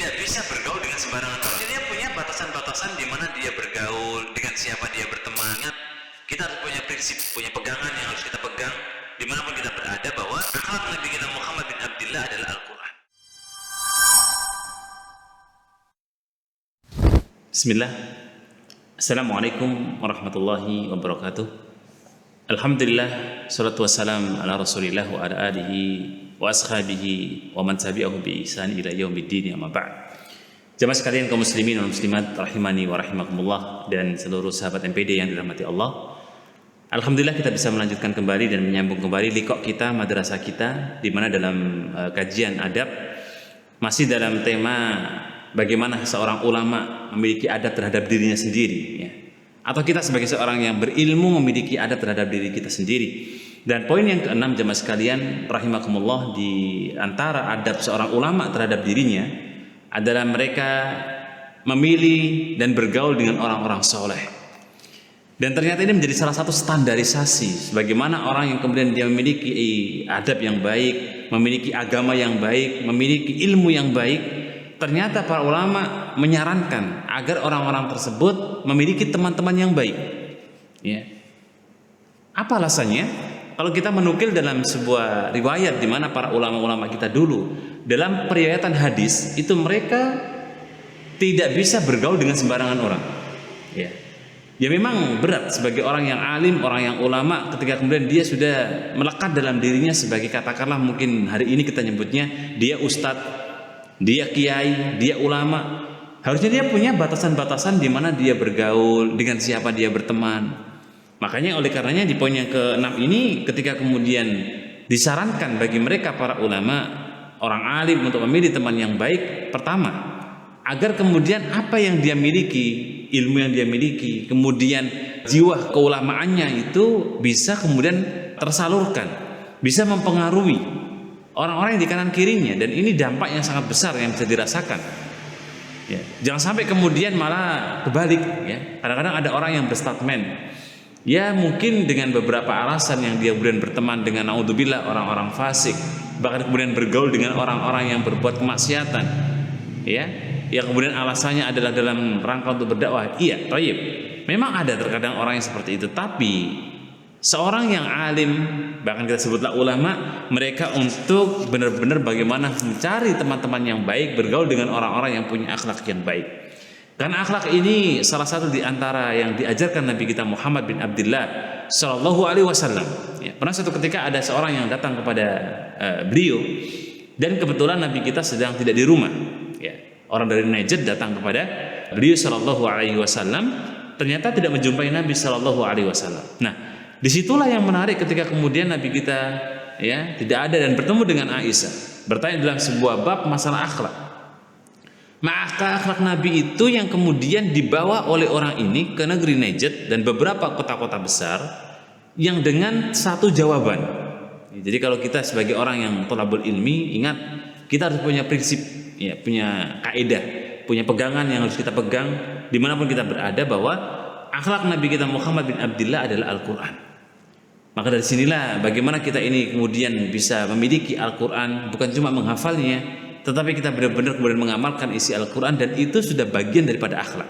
tidak bisa bergaul dengan sembarangan orang. Dia punya batasan-batasan di mana dia bergaul, dengan siapa dia berteman. Kita harus punya prinsip, punya pegangan yang harus kita pegang dimanapun kita berada, bahwa akhlak Nabi kita Muhammad bin Abdillah adalah Al-Quran. Bismillah. Assalamualaikum warahmatullahi wabarakatuh. Alhamdulillah, salatu wassalam ala rasulillah wa ala alihi wa ashabihi wa man tabi'ahu bi ihsan ila yaumiddin, amma ba'd. Jamaah sekalian kaum muslimin dan muslimat rahimani wa rahimakumullah, dan seluruh sahabat MPD yang dirahmati Allah. Alhamdulillah kita bisa melanjutkan kembali dan menyambung kembali liqa kita, madrasah kita, di mana dalam kajian adab masih dalam tema bagaimana seorang ulama memiliki adab terhadap dirinya sendiri, ya. Atau kita sebagai seorang yang berilmu memiliki adab terhadap diri kita sendiri. Dan poin yang keenam jemaah sekalian rahimakumullah, di antara adab seorang ulama terhadap dirinya adalah mereka memilih dan bergaul dengan orang-orang soleh. Dan ternyata ini menjadi salah satu standarisasi sebagaimana orang yang kemudian dia memiliki adab yang baik, memiliki agama yang baik, memiliki ilmu yang baik. Ternyata para ulama menyarankan agar orang-orang tersebut memiliki teman-teman yang baik, ya. Apa alasannya? Kalau kita menukil dalam sebuah riwayat di mana para ulama-ulama kita dulu dalam periwayatan hadis itu mereka tidak bisa bergaul dengan sembarangan orang, ya. Ya memang berat sebagai orang yang alim, orang yang ulama, ketika kemudian dia sudah melekat dalam dirinya sebagai, katakanlah mungkin hari ini kita nyebutnya dia ustadz, dia kiai, dia ulama. Harusnya dia punya batasan-batasan di mana dia bergaul, dengan siapa dia berteman. Makanya oleh karenanya di poin yang ke-6 ini, ketika kemudian disarankan bagi mereka para ulama, orang alim untuk memilih teman yang baik, pertama, agar kemudian apa yang dia miliki, ilmu yang dia miliki, kemudian jiwa keulamaannya itu bisa kemudian tersalurkan, bisa mempengaruhi orang-orang yang di kanan kirinya, dan ini dampak yang sangat besar yang bisa dirasakan, ya. Jangan sampai kemudian malah kebalik, ya. Kadang-kadang ada orang yang berstatement, ya mungkin dengan beberapa alasan yang dia kemudian berteman dengan naudzubillah orang-orang fasik, bahkan kemudian bergaul dengan orang-orang yang berbuat kemaksiatan, ya. Yang kemudian alasannya adalah dalam rangka untuk berdakwah. Iya, thayyib. Memang ada terkadang orang yang seperti itu, tapi seorang yang alim, bahkan kita sebutlah ulama, mereka untuk benar-benar bagaimana mencari teman-teman yang baik, bergaul dengan orang-orang yang punya akhlak yang baik. Karena akhlak ini salah satu di antara yang diajarkan Nabi kita Muhammad bin Abdillah sallallahu alaihi wasallam. Ya, pernah suatu ketika ada seorang yang datang kepada beliau, dan kebetulan Nabi kita sedang tidak di rumah, ya. Orang dari Najd datang kepada beliau sallallahu alaihi wasallam, ternyata tidak menjumpai Nabi sallallahu alaihi wasallam. Nah, disitulah yang menarik ketika kemudian Nabi kita, ya, tidak ada dan bertemu dengan Aisyah, bertanya dalam sebuah bab masalah akhlak. Maka akhlak Nabi itu yang kemudian dibawa oleh orang ini ke negeri Najd dan beberapa kota-kota besar, yang dengan satu jawaban. Jadi kalau kita sebagai orang yang thalabul ilmi, ingat kita harus punya prinsip, ya, punya kaidah, punya pegangan yang harus kita pegang dimanapun kita berada, bahwa akhlak Nabi kita Muhammad bin Abdillah adalah Al-Quran. Maka dari sinilah bagaimana kita ini kemudian bisa memiliki Al-Quran, bukan cuma menghafalnya, tetapi kita benar-benar kemudian mengamalkan isi Al-Quran, dan itu sudah bagian daripada akhlak.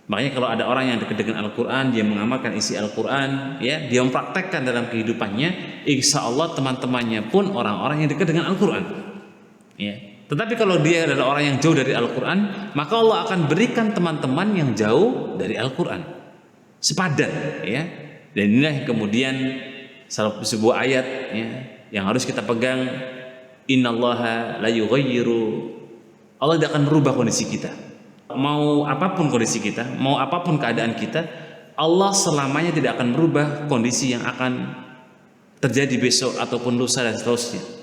Makanya kalau ada orang yang dekat dengan Al-Quran, dia mengamalkan isi Al-Quran, ya, dia mempraktekkan dalam kehidupannya, insya Allah teman-temannya pun orang-orang yang dekat dengan Al-Quran, ya. Tetapi kalau dia adalah orang yang jauh dari Al-Quran, maka Allah akan berikan teman-teman yang jauh dari Al-Quran, sepadan, ya. Dan inilah yang kemudian sebuah ayat, ya, yang harus kita pegang. Innallaha la yughayyiru, Allah tidak akan merubah kondisi kita. Mau apapun kondisi kita, mau apapun keadaan kita, Allah selamanya tidak akan merubah kondisi yang akan terjadi besok ataupun lusa dan seterusnya.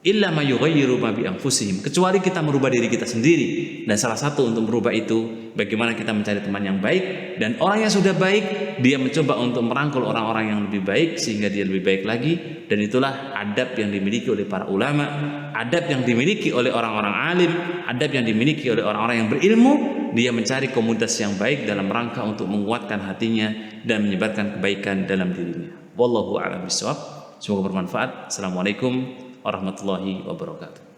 Illa ma yughayyiru ma bi anfusihim, kecuali kita merubah diri kita sendiri. Dan salah satu untuk merubah itu bagaimana kita mencari teman yang baik, dan orang yang sudah baik dia mencoba untuk merangkul orang-orang yang lebih baik sehingga dia lebih baik lagi. Dan itulah adab yang dimiliki oleh para ulama, adab yang dimiliki oleh orang-orang alim, adab yang dimiliki oleh orang-orang yang berilmu. Dia mencari komunitas yang baik dalam rangka untuk menguatkan hatinya dan menyebarkan kebaikan dalam dirinya. Wallahu a'lam bishawab. Semoga bermanfaat. Assalamualaikum warahmatullahi wabarakatuh.